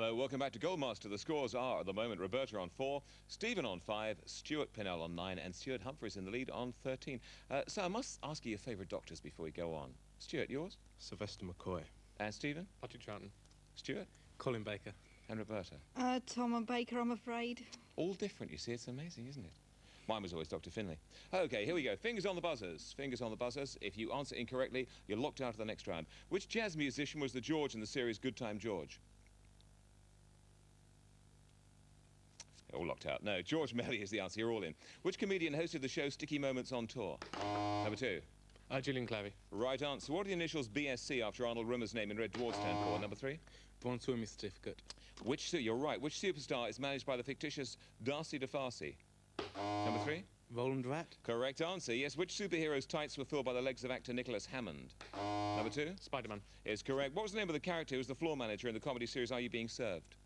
Hello, welcome back to Goldmaster. The scores are, at the moment, Roberta on 4, Stephen on 5, Stuart Pinnell on 9, and Stuart Humphreys in the lead on 13. So I must ask you your favourite doctors before we go on. Stuart, yours? Sylvester McCoy. And Stephen? Patrick Troughton. Stuart? Colin Baker. And Roberta? Tom and Baker, I'm afraid. All different, you see. It's amazing, isn't it? Mine was always Dr. Finlay. OK, here we go. Fingers on the buzzers. Fingers on the buzzers. If you answer incorrectly, you're locked out of the next round. Which jazz musician was the George in the series Good Time George? All locked out. No, George Melly is the answer. You're all in. Which comedian hosted the show Sticky Moments on Tour? Number 2. Julian Clavey. Right answer. What are the initials BSC after Arnold Rimmer's name in Red Dwarf stand for? Number 3. Born Swimming Certificate. You're right. Which superstar is managed by the fictitious Darcy DeFarcy? Number 3. Roland Rat. Correct answer. Yes. Which superhero's tights were filled by the legs of actor Nicholas Hammond? Number 2. Spider-Man. Is correct. What was the name of the character who was the floor manager in the comedy series Are You Being Served?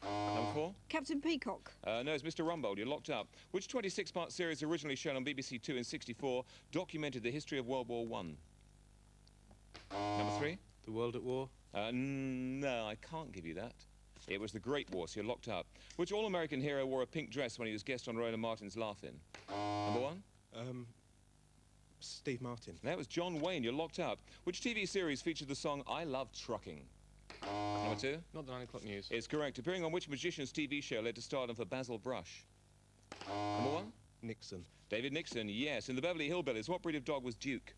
Number 4. Captain Peacock. No, it's Mr. Rumbold. You're locked up. Which 26-part series originally shown on BBC Two in '64 documented the history of World War I? Number 3. The World at War. No, I can't give you that. It was the Great War, so you're locked up. Which all-American hero wore a pink dress when he was guest on Roland Martin's Laugh-In? Number 1. Steve Martin. That was John Wayne. You're locked up. Which TV series featured the song I Love Trucking? Number 2. Not the 9 o'clock news. It's correct. Appearing on which magician's TV show led to stardom for Basil Brush? Number 1. Nixon. David Nixon, yes. In the Beverly Hillbillies, what breed of dog was Duke?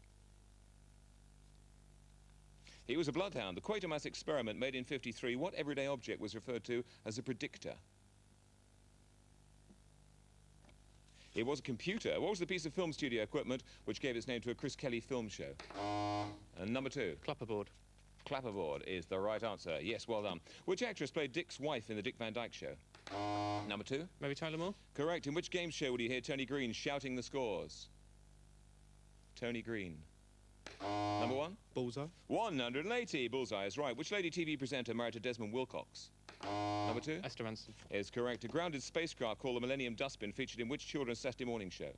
He was a bloodhound. The Quatermass experiment made in '53, what everyday object was referred to as a predictor? It was a computer. What was the piece of film studio equipment which gave its name to a Chris Kelly film show? And number 2. Clapperboard. Clapperboard is the right answer. Yes, well done. Which actress played Dick's wife in the Dick Van Dyke Show? Number 2. Mary Tyler Moore. Correct. In which game show would you hear Tony Green shouting the scores? Tony Green. Number 1. Bullseye. 180. Bullseye is right. Which lady TV presenter married to Desmond Wilcox? Number 2. Esther Ranson. Is correct. A grounded spacecraft called the Millennium Dustbin featured in which children's Saturday morning show?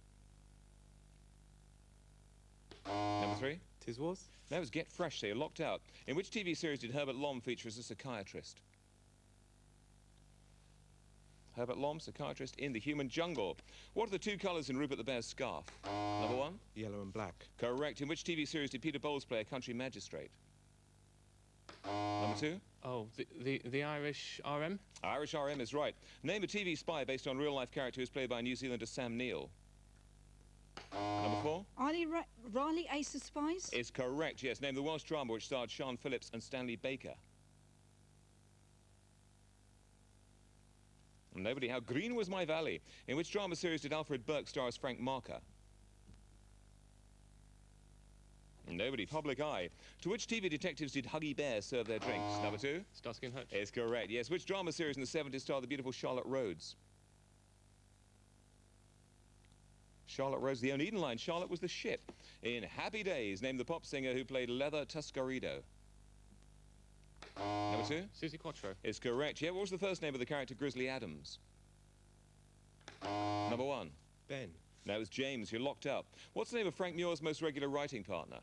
Number 3. Tiswas. That was Get Fresh, so you're locked out. In which TV series did Herbert Lom feature as a psychiatrist? Herbert Lom, psychiatrist in The Human Jungle. What are the 2 colours in Rupert the Bear's scarf? Number 1. Yellow and black. Correct. In which TV series did Peter Bowles play a country magistrate? Number 2. Oh, the Irish RM. Irish RM is right. Name a TV spy based on real-life character who's played by New Zealander Sam Neill. Number 4. Riley Ace of Spies. Is correct, yes. Name the Welsh drama which starred Sian Phillips and Stanley Baker. Nobody. How Green Was My Valley. In which drama series did Alfred Burke star as Frank Marker? Nobody. Public Eye. To which TV detectives did Huggy Bear serve their drinks? Number 2. Starsky and Hutch. Is correct, yes. Which drama series in the 70s starred the beautiful Charlotte Rhodes? Charlotte Rhodes, the Oneida Line. Charlotte was the ship. In Happy Days, name the pop singer who played Leather Tuscarido. Number 2. Susie Quattro. Is correct. Yeah, what was the first name of the character Grizzly Adams? Number 1. Ben. No, it was James. You're locked up. What's the name of Frank Muir's most regular writing partner?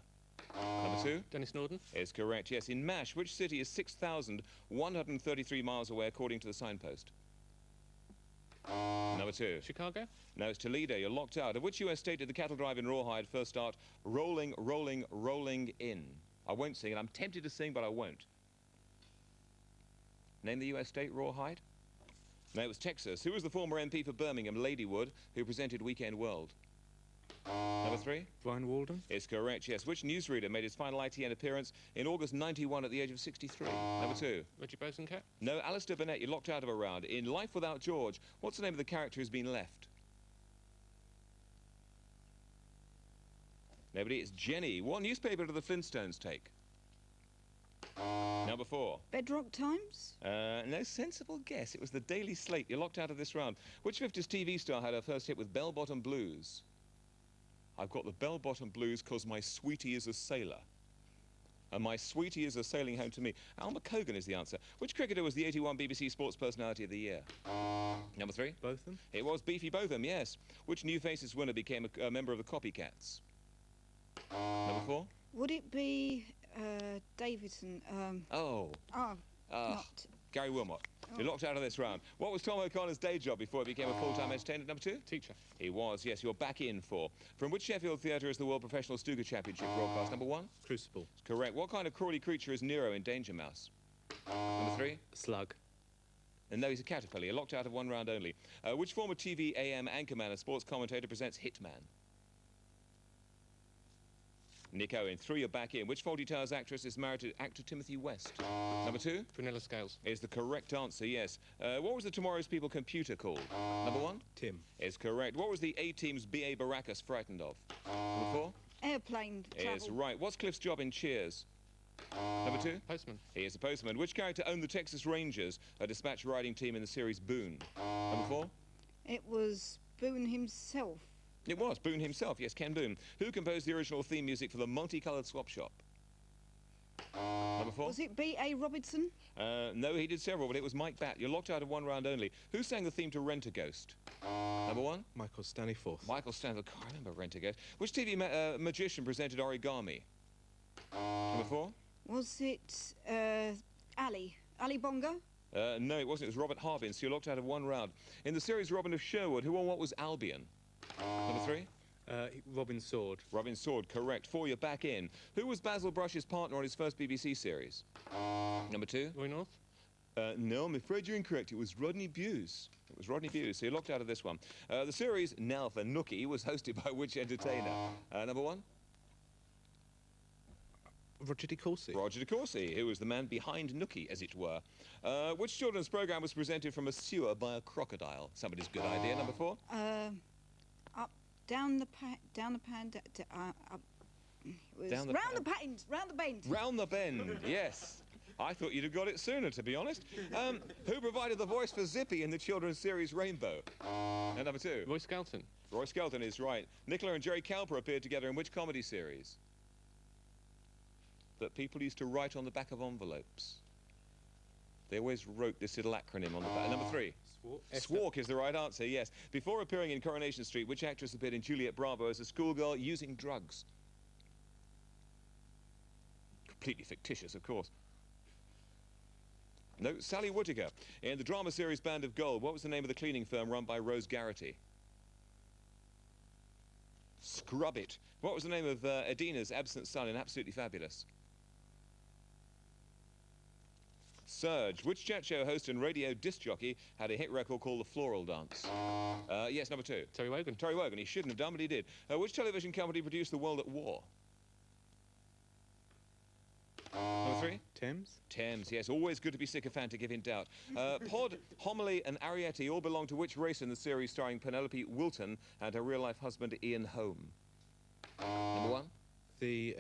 Number 2. Dennis Norden. Is correct. Yes. In MASH, which city is 6,133 miles away according to the signpost? Number 2. Chicago. No, it's Toledo. You're locked out. Of which US state did the cattle drive in Rawhide first start rolling, rolling, rolling in? I won't sing it. I'm tempted to sing, but I won't. Name the US state, Rawhide? No, it was Texas. Who was the former MP for Birmingham, Ladywood, who presented Weekend World? Number 3. Brian Walden. Is correct, yes. Which newsreader made his final ITN appearance in August '91 at the age of 63? Number 2. Reggie Bosanquet. No, Alistair Burnett. You're locked out of a round. In Life Without George, what's the name of the character who's been left? Nobody. It's Jenny. What newspaper do the Flintstones take? Number 4. Bedrock Times. No sensible guess. It was the Daily Slate. You're locked out of this round. Which 50s TV star had her first hit with Bell Bottom Blues? I've got the Bell Bottom Blues because my sweetie is a sailor. And my sweetie is a sailing home to me. Alma Cogan is the answer. Which cricketer was the '81 BBC Sports Personality of the Year? Number 3. Botham. It was Beefy Botham, yes. Which New Faces winner became a member of the Copycats? Number 4. Would it be Davidson? Oh. Not Gary Wilmot. You're locked out of this round. What was Tom O'Connor's day job before he became a full-time entertainer? Number 2? Teacher. He was, yes. You're back in for. From which Sheffield theatre is the World Professional Snooker Championship broadcast? Number 1? Crucible. Correct. What kind of crawly creature is Nero in Danger Mouse? Number 3? Slug. And no, he's a caterpillar. You're locked out of 1 round only. Which former TV AM anchorman and sports commentator presents Hitman? Nick Owen. 3, you're back in. Which Fawlty Towers actress is married to actor Timothy West? Number 2? Prunella Scales. Is the correct answer, yes. What was the Tomorrow's People computer called? Number 1? Tim. Is correct. What was the A-Team's B.A. Baracus frightened of? Number 4? Airplane travel. Is right. What's Cliff's job in Cheers? Number 2? Postman. He is a postman. Which character owned the Texas Rangers, a dispatch riding team in the series Boone? Number 4? It was Boone himself. It was Boone himself, yes, Ken Boone. Who composed the original theme music for the Multicoloured Swap Shop? Number 4? Was it B.A. Robertson? No, he did several, but it was Mike Batt. You're locked out of 1 round only. Who sang the theme to Rent-A-Ghost? Number 1? Michael Staniforth. Michael Stanley. I remember Rent-A-Ghost. Which TV magician presented Origami? Number 4? Was it Ali? Ali Bongo? No, it wasn't. It was Robert Harbin, so you're locked out of 1 round. In the series Robin of Sherwood, who won what was Albion? Number 3? Robin Sword. Robin Sword, correct. 4, you're back in. Who was Basil Brush's partner on his first BBC series? Number 2? Roy North. No, I'm afraid you're incorrect. It was Rodney Bewes. It was Rodney Bewes, so you're locked out of this one. The series Nelf and Nookie was hosted by which entertainer? Number 1? Roger de Courcy. Roger de Courcy, who was the man behind Nookie, as it were. Which children's programme was presented from a sewer by a crocodile? Somebody's good idea. Number 4? Up, down the pan, up. It was Down the round pan. the patins, round the bend. Round the bend, yes. I thought you'd have got it sooner, to be honest. Who provided the voice for Zippy in the children's series Rainbow? And number 2? Roy Skelton. Roy Skelton is right. Nicola and Jerry Calper appeared together in which comedy series that people used to write on the back of envelopes? They always wrote this little acronym on the back. Number 3? Swark is the right answer, yes. Before appearing in Coronation Street, which actress appeared in Juliet Bravo as a schoolgirl using drugs? Completely fictitious, of course. No, Sally Whittaker. In the drama series Band of Gold, what was the name of the cleaning firm run by Rose Garrity? Scrub It. What was the name of Edina's absent son in Absolutely Fabulous? Surge. Which chat show host and radio disc jockey had a hit record called The Floral Dance? Yes, number 2. Terry Wogan. Terry Wogan. He shouldn't have done, but he did. Which television company produced The World at War? Number 3? Thames. Thames, yes. Always good to be sycophantic if in doubt. Pod, Homily and Ariete all belong to which race in the series starring Penelope Wilton and her real-life husband Ian Home? Number 1? The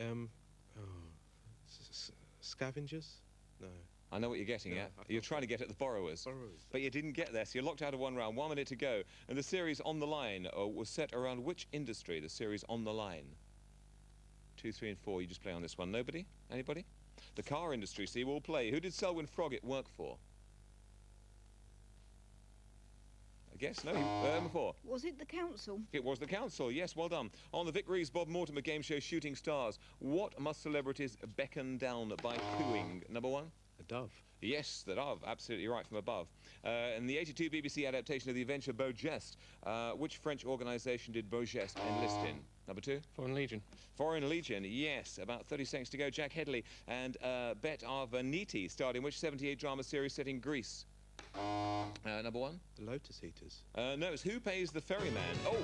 Scavengers. No. I know what you're getting No, at. I You're thought- trying to get at the borrowers. But you didn't get there, so you're locked out of 1 round. 1 minute to go. And the series On the Line was set around which industry, the series On the Line? 2, 3 and 4, you just play on this one. Nobody? Anybody? The car industry, see, we'll play. Who did Selwyn Froggatt work for? I guess, no, number 4. Was it the council? It was the council, yes, well done. On the Vic Reeves Bob Mortimer game show Shooting Stars, what must celebrities beckon down by cooing? Number 1? A dove. Yes, the dove, absolutely right from above. In the 82 BBC adaptation of the adventure Beau Geste, which French organisation did Beau Geste enlist in? Number 2? Foreign Legion. Foreign Legion, yes. About 30 seconds to go. Jack Hedley and Bet Arvaniti starred in which 78 drama series set in Greece? Number 1? The Lotus Eaters. No, it's Who Pays the Ferryman? Oh,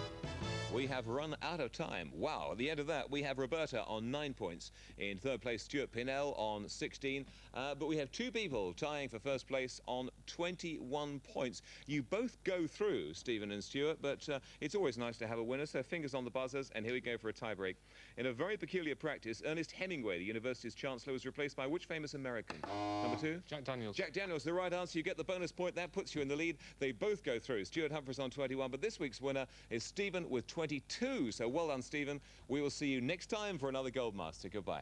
we have run out of time. Wow, at the end of that, we have Roberta on 9 points. In 3rd place, Stuart Pinnell on 16. But we have 2 people tying for 1st place on 21 points. You both go through, Stephen and Stuart, but it's always nice to have a winner, so fingers on the buzzers, and here we go for a tie-break. In a very peculiar practice, Ernest Hemingway, the university's chancellor, was replaced by which famous American? Number 2? Jack Daniels. Jack Daniels, the right answer. You get the bonus point. That puts you in the lead. They both go through. Stuart Humphries on 21, but this week's winner is Stephen with 22. So well done, Stephen. We will see you next time for another Goldmaster. Goodbye.